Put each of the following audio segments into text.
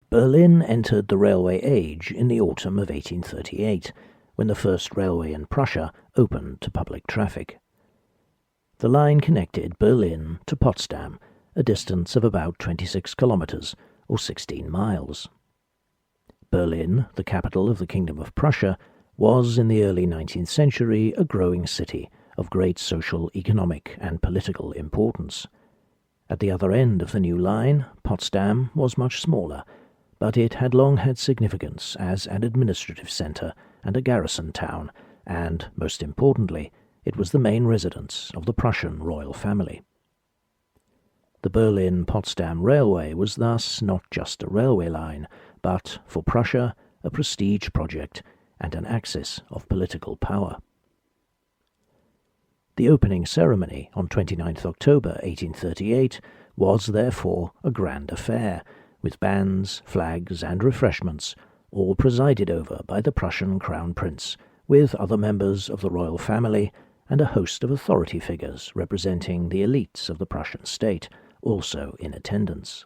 Berlin entered the railway age in the autumn of 1838, when the first railway in Prussia opened to public traffic. The line connected Berlin to Potsdam, a distance of about 26 kilometers, or 16 miles. Berlin, the capital of the Kingdom of Prussia, was in the early 19th century a growing city of great social, economic, and political importance. At the other end of the new line, Potsdam was much smaller, but it had long had significance as an administrative centre and a garrison town, and, most importantly, it was the main residence of the Prussian royal family. The Berlin-Potsdam Railway was thus not just a railway line, but, for Prussia, a prestige project and an axis of political power. The opening ceremony on 29th October 1838 was therefore a grand affair, with bands, flags, and refreshments, all presided over by the Prussian Crown Prince, with other members of the royal family and a host of authority figures representing the elites of the Prussian state, also in attendance.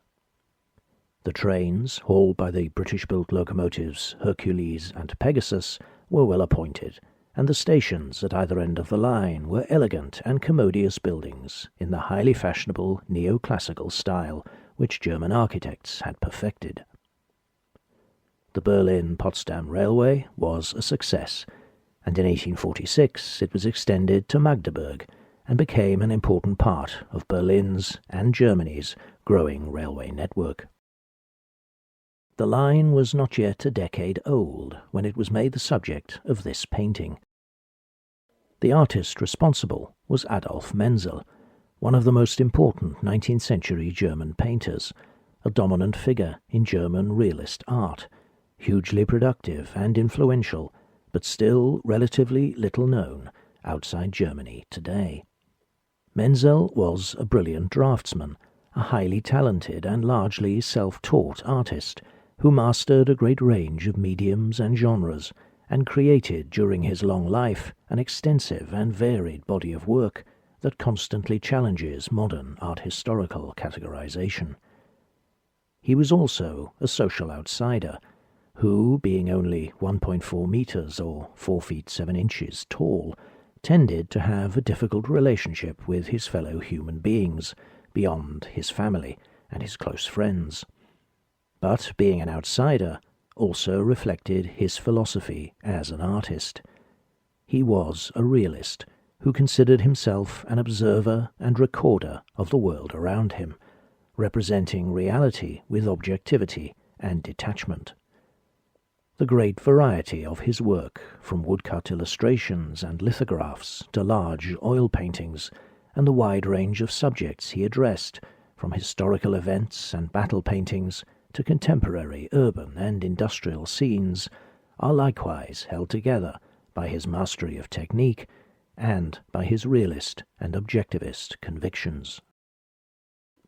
The trains, hauled by the British-built locomotives Hercules and Pegasus, were well appointed, and the stations at either end of the line were elegant and commodious buildings in the highly fashionable neoclassical style which German architects had perfected. The Berlin-Potsdam Railway was a success, and in 1846 it was extended to Magdeburg and became an important part of Berlin's and Germany's growing railway network. The line was not yet a decade old when it was made the subject of this painting. The artist responsible was Adolph Menzel, one of the most important 19th century German painters, a dominant figure in German realist art, hugely productive and influential, but still relatively little known outside Germany today. Menzel was a brilliant draftsman, a highly talented and largely self-taught artist, who mastered a great range of mediums and genres, and created during his long life an extensive and varied body of work that constantly challenges modern art historical categorization. He was also a social outsider, who, being only 1.4 meters or 4 feet 7 inches tall, tended to have a difficult relationship with his fellow human beings, beyond his family and his close friends. But being an outsider also reflected his philosophy as an artist. He was a realist who considered himself an observer and recorder of the world around him, representing reality with objectivity and detachment. The great variety of his work, from woodcut illustrations and lithographs to large oil paintings, and the wide range of subjects he addressed, from historical events and battle paintings to contemporary urban and industrial scenes, are likewise held together by his mastery of technique and by his realist and objectivist convictions.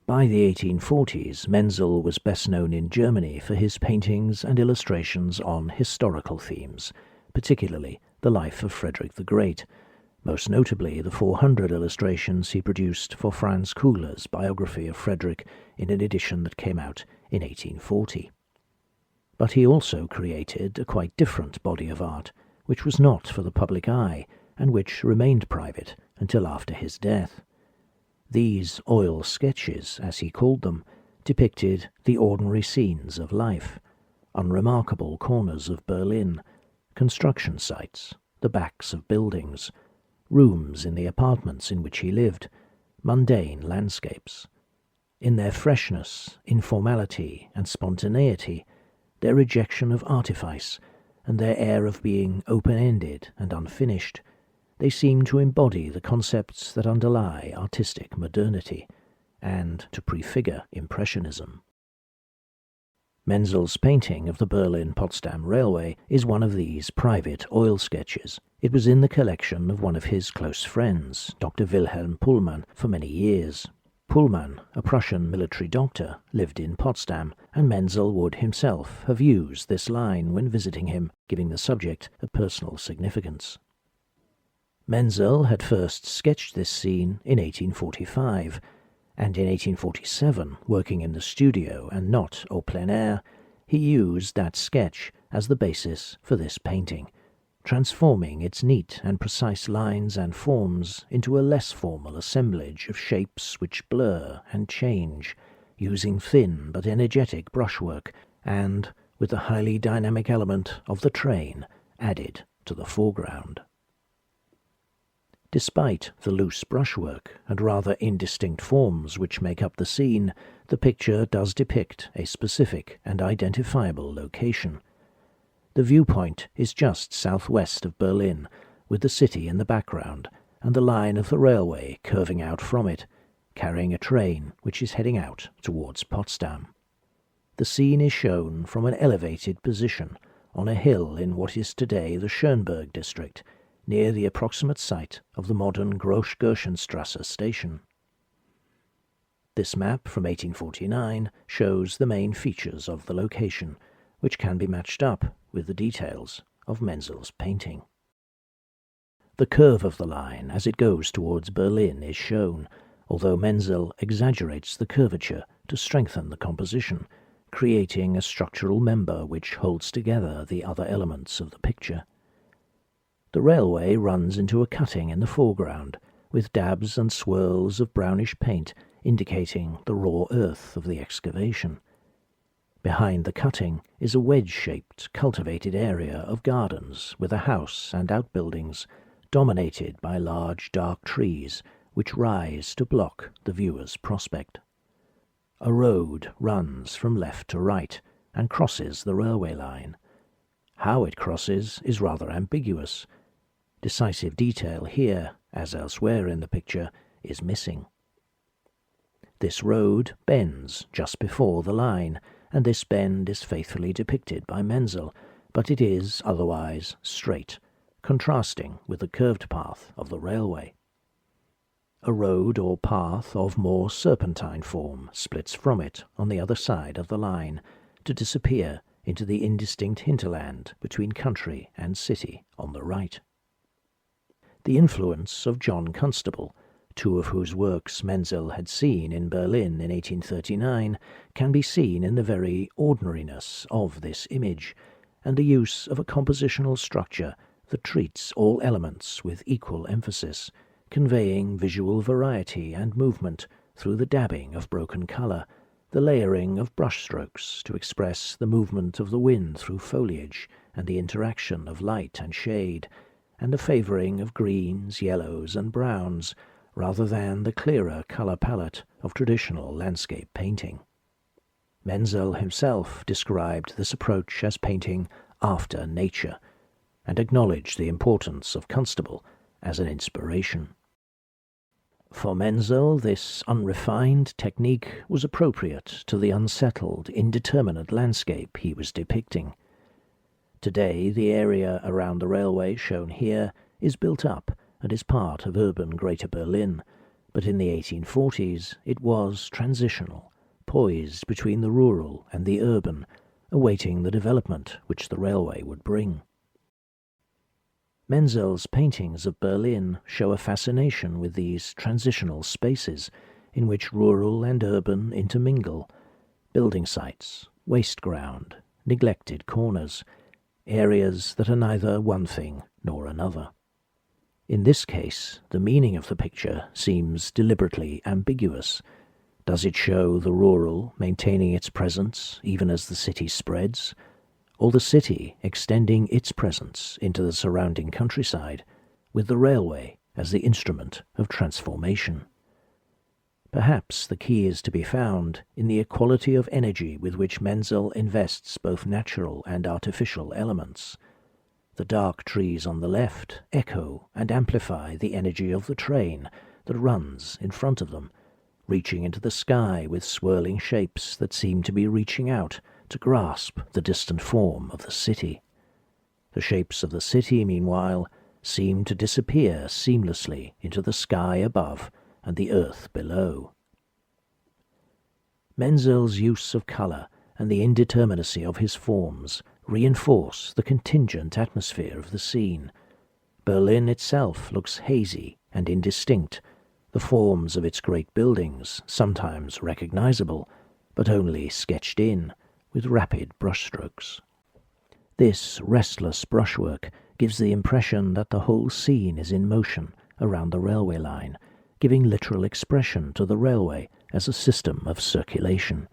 By the 1840s, Menzel was best known in Germany for his paintings and illustrations on historical themes, particularly the life of Frederick the Great, most notably the 400 illustrations he produced for Franz Kuhler's biography of Frederick in an edition that came out in 1840. But he also created a quite different body of art, which was not for the public eye, and which remained private until after his death. These oil sketches, as he called them, depicted the ordinary scenes of life, unremarkable corners of Berlin, construction sites, the backs of buildings, rooms in the apartments in which he lived, mundane landscapes. In their freshness, informality, and spontaneity, their rejection of artifice, and their air of being open-ended and unfinished, they seem to embody the concepts that underlie artistic modernity, and to prefigure Impressionism. Menzel's painting of the Berlin-Potsdam Railway is one of these private oil sketches. It was in the collection of one of his close friends, Dr. Wilhelm Pullman, for many years. Pullman, a Prussian military doctor, lived in Potsdam, and Menzel would himself have used this line when visiting him, giving the subject a personal significance. Menzel had first sketched this scene in 1845, and in 1847, working in the studio and not au plein air, He used that sketch as the basis for this painting, transforming its neat and precise lines and forms into a less formal assemblage of shapes which blur and change, using thin but energetic brushwork and with the highly dynamic element of the train added to the foreground. Despite the loose brushwork and rather indistinct forms which make up the scene, the picture does depict a specific and identifiable location. The viewpoint is just southwest of Berlin, with the city in the background and the line of the railway curving out from it, carrying a train which is heading out towards Potsdam. The scene is shown from an elevated position on a hill in what is today the Schönberg district, near the approximate site of the modern Groß-Gerchenstrasse station. This map from 1849 shows the main features of the location, which can be matched up with the details of Menzel's painting. The curve of the line as it goes towards Berlin is shown, although Menzel exaggerates the curvature to strengthen the composition, creating a structural member which holds together the other elements of the picture. The railway runs into a cutting in the foreground, with dabs and swirls of brownish paint indicating the raw earth of the excavation. Behind the cutting is a wedge-shaped, cultivated area of gardens with a house and outbuildings, dominated by large dark trees which rise to block the viewer's prospect. A road runs from left to right and crosses the railway line. How it crosses is rather ambiguous. Decisive detail here, as elsewhere in the picture, is missing. This road bends just before the line, and this bend is faithfully depicted by Menzel, but it is otherwise straight, contrasting with the curved path of the railway. A road or path of more serpentine form splits from it on the other side of the line, to disappear into the indistinct hinterland between country and city on the right. The influence of John Constable, two of whose works Menzel had seen in Berlin in 1839, can be seen in the very ordinariness of this image, and the use of a compositional structure that treats all elements with equal emphasis, conveying visual variety and movement through the dabbing of broken colour, the layering of brushstrokes to express the movement of the wind through foliage and the interaction of light and shade, and the favouring of greens, yellows, and browns, rather than the clearer colour palette of traditional landscape painting. Menzel himself described this approach as painting after nature, and acknowledged the importance of Constable as an inspiration. For Menzel, this unrefined technique was appropriate to the unsettled, indeterminate landscape he was depicting. Today, the area around the railway shown here is built up and is part of urban Greater Berlin, but in the 1840s it was transitional, poised between the rural and the urban, awaiting the development which the railway would bring. Menzel's paintings of Berlin show a fascination with these transitional spaces in which rural and urban intermingle, building sites, waste ground, neglected corners, areas that are neither one thing nor another. In this case, the meaning of the picture seems deliberately ambiguous. Does it show the rural maintaining its presence even as the city spreads, or the city extending its presence into the surrounding countryside, with the railway as the instrument of transformation? Perhaps the key is to be found in the equality of energy with which Menzel invests both natural and artificial elements. The dark trees on the left echo and amplify the energy of the train that runs in front of them, reaching into the sky with swirling shapes that seem to be reaching out to grasp the distant form of the city. The shapes of the city, meanwhile, seem to disappear seamlessly into the sky above and the earth below. Menzel's use of colour and the indeterminacy of his forms reinforce the contingent atmosphere of the scene. Berlin itself looks hazy and indistinct, the forms of its great buildings sometimes recognizable, but only sketched in, with rapid brushstrokes. This restless brushwork gives the impression that the whole scene is in motion around the railway line, giving literal expression to the railway as a system of circulation.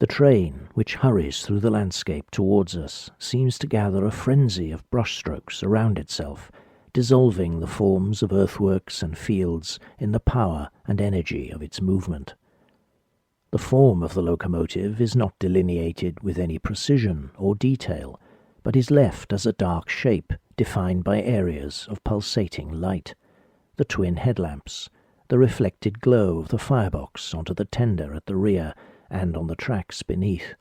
The train, which hurries through the landscape towards us, seems to gather a frenzy of brushstrokes around itself, dissolving the forms of earthworks and fields in the power and energy of its movement. The form of the locomotive is not delineated with any precision or detail, but is left as a dark shape defined by areas of pulsating light. The twin headlamps, the reflected glow of the firebox onto the tender at the rear and on the tracks beneath,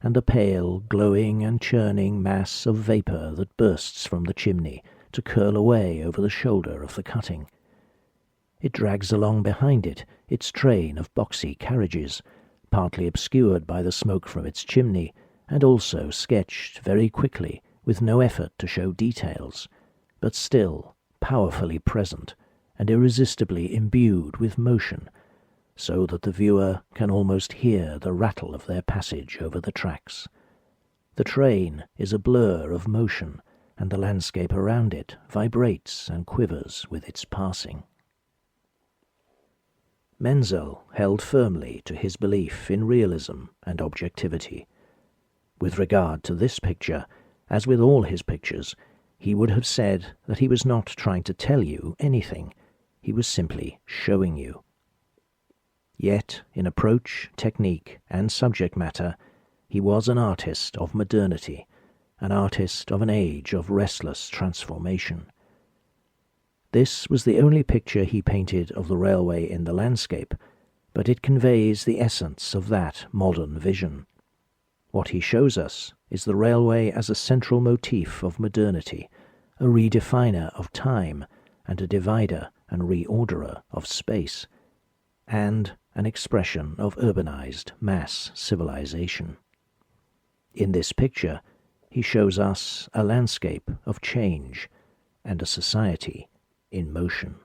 and the pale, glowing and churning mass of vapour that bursts from the chimney to curl away over the shoulder of the cutting. It drags along behind it its train of boxy carriages, partly obscured by the smoke from its chimney, and also sketched very quickly with no effort to show details, but still powerfully present and irresistibly imbued with motion, so that the viewer can almost hear the rattle of their passage over the tracks. The train is a blur of motion, and the landscape around it vibrates and quivers with its passing. Menzel held firmly to his belief in realism and objectivity. With regard to this picture, as with all his pictures, he would have said that he was not trying to tell you anything, he was simply showing you. Yet, in approach, technique, and subject matter, he was an artist of modernity, an artist of an age of restless transformation. This was the only picture he painted of the railway in the landscape, but it conveys the essence of that modern vision. What he shows us is the railway as a central motif of modernity, a redefiner of time, and a divider and reorderer of space, and an expression of urbanized mass civilization. In this picture, he shows us a landscape of change and a society in motion.